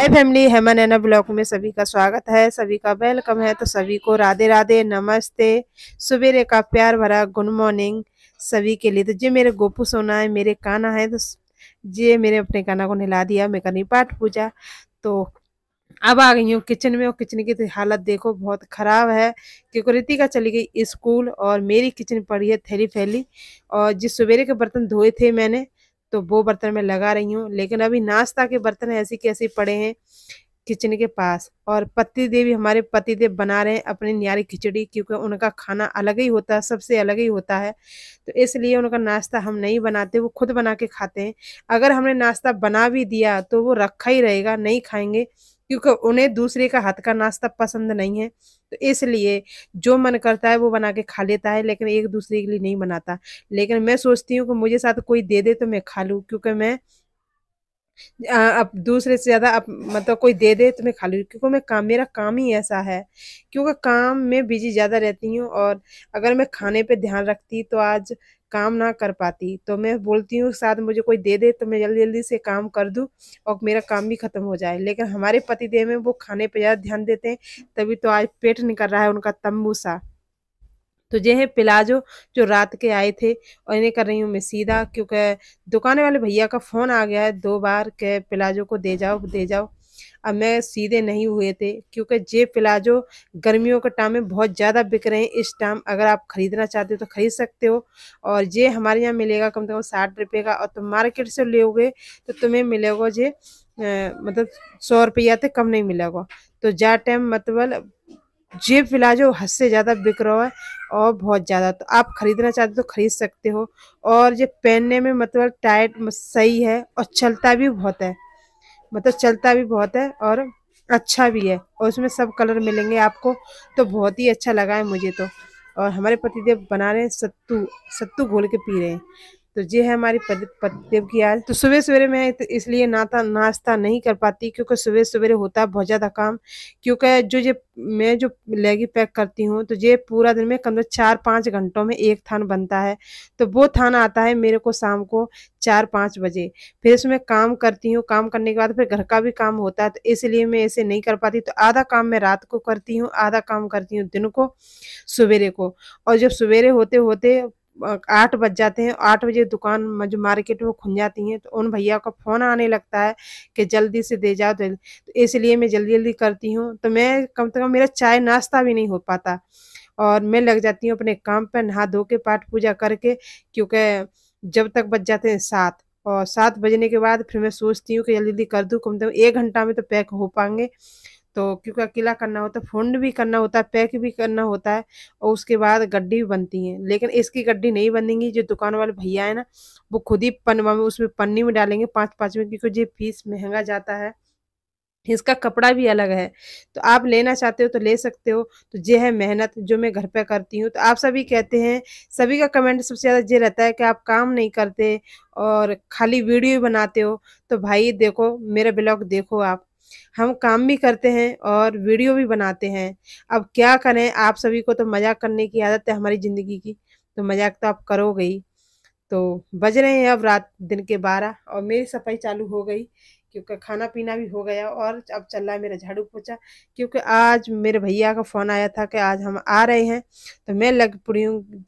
हाय family, Hema नैना blog में सभी का स्वागत है, सभी का वेलकम है। तो सभी को राधे राधे, नमस्ते, सवेरे का प्यार भरा गुड मॉर्निंग सभी के लिए। तो जे मेरे गोपू सोना है, मेरे काना है, तो जे मेरे अपने काना को नहला दिया, मैं करनी पाठ पूजा। तो अब आ गई हूँ किचन में, और किचन की तो हालत देखो बहुत खराब है, क्योंकि रितिका चली गई स्कूल और मेरी किचन पड़ी है थैली फैली। और जिस सवेरे के बर्तन धोए थे मैंने, तो वो बर्तन मैं लगा रही हूँ, लेकिन अभी नाश्ता के बर्तन ऐसे कैसे पड़े हैं किचन के पास। और पति देव, हमारे पति देव बना रहे हैं अपनी न्यारी खिचड़ी, क्योंकि उनका खाना अलग ही होता है, सबसे अलग ही होता है। तो इसलिए उनका नाश्ता हम नहीं बनाते, वो खुद बना के खाते हैं। अगर हमने नाश्ता बना भी दिया तो वो रखा ही रहेगा, नहीं खाएंगे, क्योंकि उन्हें दूसरे का हाथ का नाश्ता पसंद नहीं है। तो इसलिए जो मन करता है वो बना के खा लेता है, लेकिन एक दूसरे के लिए नहीं बनाता। लेकिन मैं सोचती हूँ कि मुझे साथ कोई दे दे तो मैं खा लूँ, क्योंकि मैं अब दूसरे से ज़्यादा अब मतलब कोई दे दे तो मैं खा लूँ, क्योंकि मैं काम, मेरा काम ही ऐसा है, क्योंकि काम में बिजी ज़्यादा रहती हूँ। और अगर मैं खाने पे ध्यान रखती तो आज काम ना कर पाती। तो मैं बोलती हूँ साथ मुझे कोई दे दे तो मैं जल्दी जल्दी से काम कर दूँ और मेरा काम भी खत्म हो जाए। लेकिन हमारे पति देव में वो खाने पे ज़्यादा ध्यान देते हैं, तभी तो आज पेट निकल रहा है उनका तंबू सा। तो ये है प्लाजो, जो रात के आए थे, और इन्हें कर रही हूँ मैं सीधा, क्योंकि दुकान वाले भैया का फोन आ गया है 2 बार के प्लाजो को दे जाओ दे जाओ। अब मैं सीधे नहीं हुए थे, क्योंकि ये प्लाजो गर्मियों के टाइम में बहुत ज़्यादा बिक रहे हैं इस टाइम। अगर आप खरीदना चाहते हो तो खरीद सकते हो। और ये हमारे यहाँ मिलेगा कम से कम 60 रुपये का, और तुम मार्केट से लोगे तो तुम्हें मिलेगा ये मतलब 100 रुपया से कम नहीं मिलेगा। तो जा टाइम मतलब ये प्लाजो हद से ज़्यादा बिक रहा है, और बहुत ज़्यादा। तो आप खरीदना चाहते हो तो खरीद सकते हो। और ये पहनने में मतलब टाइट सही है, और चलता भी बहुत है, मतलब चलता भी बहुत है और अच्छा भी है। और उसमें सब कलर मिलेंगे आपको, तो बहुत ही अच्छा लगा है मुझे तो। और हमारे पतिदेव बना रहे हैं सत्तू, सत्तू घोल के पी रहे हैं। तो ये है हमारी पतिदेव की आज। तो सुबह सवेरे मैं तो इसलिए नाश्ता नहीं कर पाती, क्योंकि सुबह सवेरे होता है बहुत ज़्यादा काम। क्योंकि जो ये मैं जो लेगी पैक करती हूँ, तो ये पूरा दिन में कम से 4-5 घंटों में एक थान बनता है। तो वो थान आता है मेरे को शाम को 4-5 बजे। फिर इसमें काम करती हूँ, काम करने के बाद फिर घर का भी काम होता है, तो इसलिए मैं ऐसे नहीं कर पाती। तो आधा काम मैं रात को करती हूँ, आधा काम करती हूँ दिन को, सवेरे को। और जब सवेरे होते होते 8 बज जाते हैं, 8 बजे दुकान जो मार्केट में खुल जाती हैं, तो उन भैया का फ़ोन आने लगता है कि जल्दी से दे जाओ तो इसलिए मैं जल्दी जल्दी करती हूँ। तो मैं कम से कम मेरा चाय नाश्ता भी नहीं हो पाता, और मैं लग जाती हूँ अपने काम पे, नहा धो के पाठ पूजा करके, क्योंकि जब तक बज जाते हैं 7। और 7 बजने के बाद फिर मैं सोचती हूँ कि जल्दी जल्दी कर दूँ, कम से कम 1 घंटा में तो पैक हो पाएंगे। तो क्योंकि अकेला करना होता है, फोल्ड भी करना होता है, पैक भी करना होता है, और उसके बाद गड्डी भी बनती है। लेकिन इसकी गड्डी नहीं बनेंगी, जो दुकान वाले भैया है ना, वो खुद ही पनवा में उसमें पन्नी में डालेंगे 5-5 में, क्योंकि ये पीस महंगा जाता है, इसका कपड़ा भी अलग है। तो आप लेना चाहते हो तो ले सकते हो। तो ये है मेहनत जो मैं घर पे करती हूँ। तो आप सभी कहते हैं, सभी का कमेंट सबसे ज़्यादा ये रहता है कि आप काम नहीं करते और खाली वीडियो ही बनाते हो। तो भाई देखो, मेरा ब्लॉग देखो आप, हम काम भी करते हैं और वीडियो भी बनाते हैं। अब क्या करें, आप सभी को तो मजाक करने की आदत है हमारी ज़िंदगी की, तो मजाक तो आप करोगे ही। तो बज रहे हैं अब रात दिन के 12, और मेरी सफाई चालू हो गई, क्योंकि खाना पीना भी हो गया, और अब चल रहा है मेरा झाड़ू पोछा। क्योंकि आज मेरे भैया का फ़ोन आया था कि आज हम आ रहे हैं, तो मैं लग पड़ी हूँ,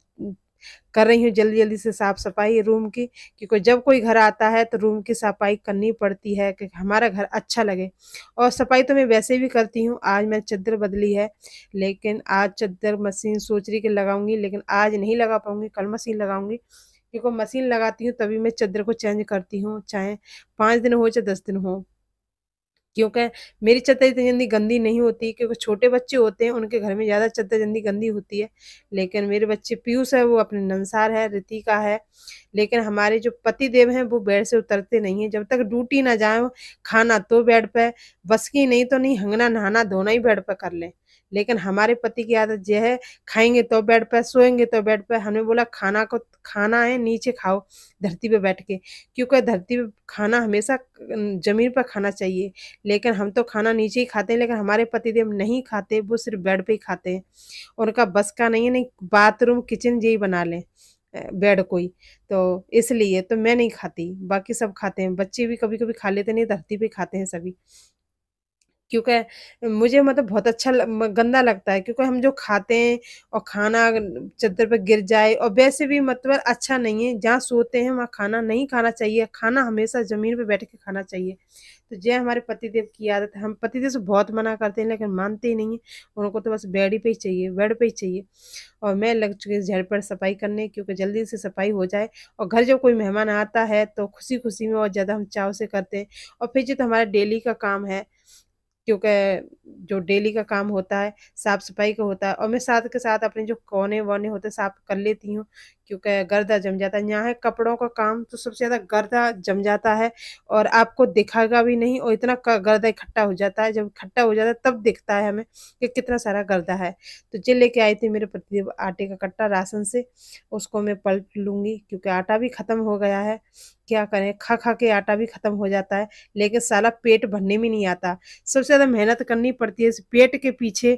कर रही हूँ जल्दी जल्दी से साफ सफाई रूम की, क्योंकि जब कोई घर आता है तो रूम की सफाई करनी पड़ती है कि हमारा घर अच्छा लगे। और सफाई तो मैं वैसे भी करती हूँ। आज मैं चादर बदली है, लेकिन आज चादर मशीन सोच रही कि लगाऊंगी, लेकिन आज नहीं लगा पाऊंगी, कल मशीन लगाऊंगी। क्योंकि मशीन लगाती हूँ तभी मैं चादर को चेंज करती हूँ, चाहे 5 दिन हो चाहे 10 दिन हो। क्योंकि मेरी चादर इतनी जल्दी गंदी नहीं होती, क्योंकि छोटे बच्चे होते हैं उनके घर में ज़्यादा चादर जल्दी गंदी होती है। लेकिन मेरे बच्चे पीयूष है, वो अपने नंसार है, रितिका है। लेकिन हमारे जो पति देव हैं वो बेड से उतरते नहीं हैं, जब तक ड्यूटी ना जाए। खाना तो बेड पे, बस की नहीं तो नहीं, हंगना नहाना धोना ही बेड पे कर लें। लेकिन हमारे पति की आदत यह है, खाएंगे तो बेड पे, सोएंगे तो बेड पे। हमने बोला खाना है नीचे खाओ, धरती पे बैठ के, क्योंकि धरती पे खाना हमेशा जमीन पर खाना चाहिए। लेकिन हम तो खाना नीचे ही खाते हैं, लेकिन हमारे पतिदेव नहीं खाते, वो सिर्फ बेड पे ही खाते हैं। उनका बस का नहीं है, नहीं बाथरूम किचन यही बना लें बेड कोई। तो इसलिए तो मैं नहीं खाती, बाकी सब खाते हैं, बच्चे भी कभी कभी खा लेते, नहीं धरती पे खाते हैं सभी। क्योंकि मुझे मतलब बहुत अच्छा गंदा लगता है, क्योंकि हम जो खाते हैं और खाना चद्दर पे गिर जाए, और वैसे भी मतलब अच्छा नहीं है, जहाँ सोते हैं वहाँ खाना नहीं खाना चाहिए, खाना हमेशा जमीन पे बैठ के खाना चाहिए। तो ये हमारे पतिदेव की आदत है। हम पतिदेव से बहुत मना करते हैं लेकिन मानते ही नहीं है। उनको तो बस बेड ही पे ही चाहिए, बेड पे ही चाहिए। और मैं लग चुकी हूँ झाड़ पर सफाई करने, क्योंकि जल्दी से सफाई हो जाए। और घर जब कोई मेहमान आता है तो खुशी खुशी में और ज़्यादा हम चाव से करते हैं। और फिर जो तो हमारा डेली का काम है, क्योंकि जो डेली का काम होता है साफ-सफाई का होता है, और मैं साथ के साथ अपने जो कोने-वोने होते हैं साफ कर लेती हूँ, क्योंकि गर्दा जम जाता है। यहाँ है कपड़ों का काम तो सबसे ज़्यादा गर्दा जम जाता है, और आपको दिखेगा भी नहीं, और इतना गर्दा इकट्ठा हो जाता है। जब इकट्ठा हो जाता है तब दिखता है हमें कि कितना सारा गर्दा है। तो ये लेके आई थी मेरे पतिदेव आटे का कट्टा राशन से, उसको मैं पलट लूँगी, क्योंकि आटा भी ख़त्म हो गया है। क्या करें, खा खा के आटा भी ख़त्म हो जाता है, लेकिन साला पेट भरने में नहीं आता। सबसे ज़्यादा मेहनत करनी पड़ती है इस पेट के पीछे,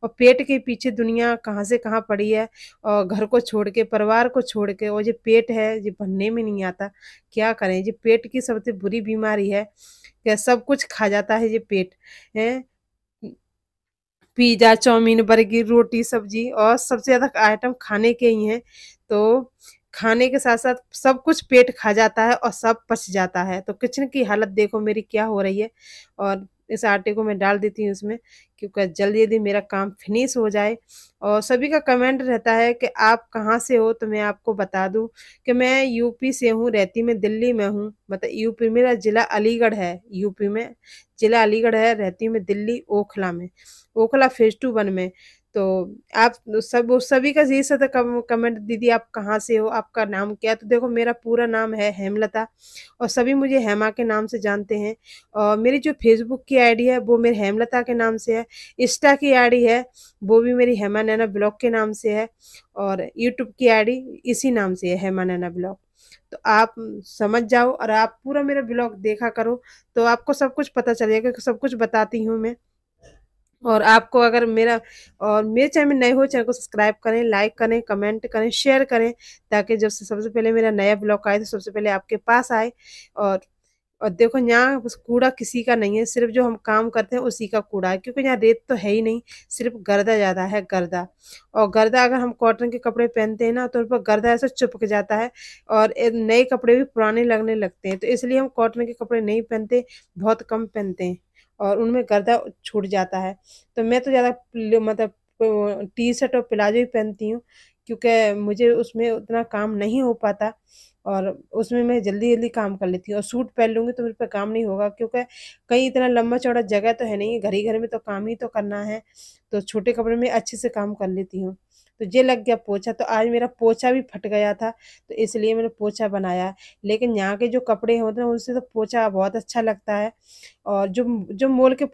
और पेट के पीछे दुनिया कहाँ से कहाँ पड़ी है, और घर को छोड़ के, परिवार को छोड़ के, और ये पेट है ये बनने में नहीं आता। क्या करें, ये पेट की सबसे बुरी बीमारी है, क्या सब कुछ खा जाता है ये पेट है। पिज़्ज़ा, चाउमीन, बर्गर, रोटी, सब्जी, और सबसे ज़्यादा आइटम खाने के ही हैं। तो खाने के साथ-साथ सब कुछ पेट खा जाता है और सब पच जाता है। तो किचन की हालत देखो मेरी क्या हो रही है। और इस आटे को मैं डाल देती हूँ इसमें, क्योंकि जल्दी-जल्दी मेरा काम फिनिश हो जाए। और सभी का कमेंट रहता है कि आप कहाँ से हो? तो मैं आपको बता दूँ कि मैं यूपी से हूँ, रहती मैं दिल्ली में हूँ। मतलब यूपी, मेरा ज़िला अलीगढ़ है, यूपी में ज़िला अलीगढ़ है, रहती हूँ मैं दिल्ली ओखला में। ओखला फ़ेज़ 2 1 में। तो आप सभी का यही सा था कमेंट, दीदी आप कहाँ से हो? आपका नाम क्या है? तो देखो मेरा पूरा नाम है हेमलता, और सभी मुझे हेमा के नाम से जानते हैं। और मेरी जो फ़ेसबुक की आईडी है वो मेरी हेमलता के नाम से है। इंस्टा की आईडी है वो भी मेरी हेमा नैना ब्लॉग के नाम से है, और यूट्यूब की आईडी इसी नाम से है, हेमा नैना ब्लॉग। तो आप समझ जाओ और आप पूरा मेरा ब्लॉग देखा करो, तो आपको सब कुछ पता चलेगा, कि सब कुछ बताती हूँ मैं। और आपको अगर मेरा और मेरे चैनल में नए हो, चैनल को सब्सक्राइब करें, लाइक करें, कमेंट करें, शेयर करें, ताकि जब से सबसे पहले मेरा नया ब्लॉग आए तो सबसे पहले आपके पास आए। और और देखो यहाँ बस कूड़ा किसी का नहीं है, सिर्फ जो हम काम करते हैं उसी का कूड़ा है, क्योंकि यहाँ रेत तो है ही नहीं, सिर्फ गर्दा ज़्यादा है, गर्दा। और गर्दा अगर हम कॉटन के कपड़े पहनते हैं ना तो उन पर गर्दा ऐसे चिपक जाता है, और नए कपड़े भी पुराने लगने लगते हैं, तो इसलिए हम कॉटन के कपड़े नहीं पहनते, बहुत कम पहनते हैं, और उनमें गर्दा छूट जाता है। तो मैं तो ज़्यादा मतलब टी शर्ट और प्लाजो ही पहनती हूँ, क्योंकि मुझे उसमें उतना काम नहीं हो पाता, और उसमें मैं जल्दी-जल्दी काम कर लेती हूँ। और सूट पहन लूँगी तो मेरे पे काम नहीं होगा, क्योंकि कहीं इतना लंबा-चौड़ा जगह तो है नहीं, घर ही घर में तो काम ही तो करना है। तो छोटे कपड़े में अच्छे से काम कर लेती हूँ। तो ये लग गया पोछा, तो आज मेरा पोछा भी फट गया था, तो इसलिए मैंने पोछा बनाया। लेकिन यहाँ के जो कपड़े होते हैं उनसे तो पोछा बहुत अच्छा लगता है, और जो जो मॉल के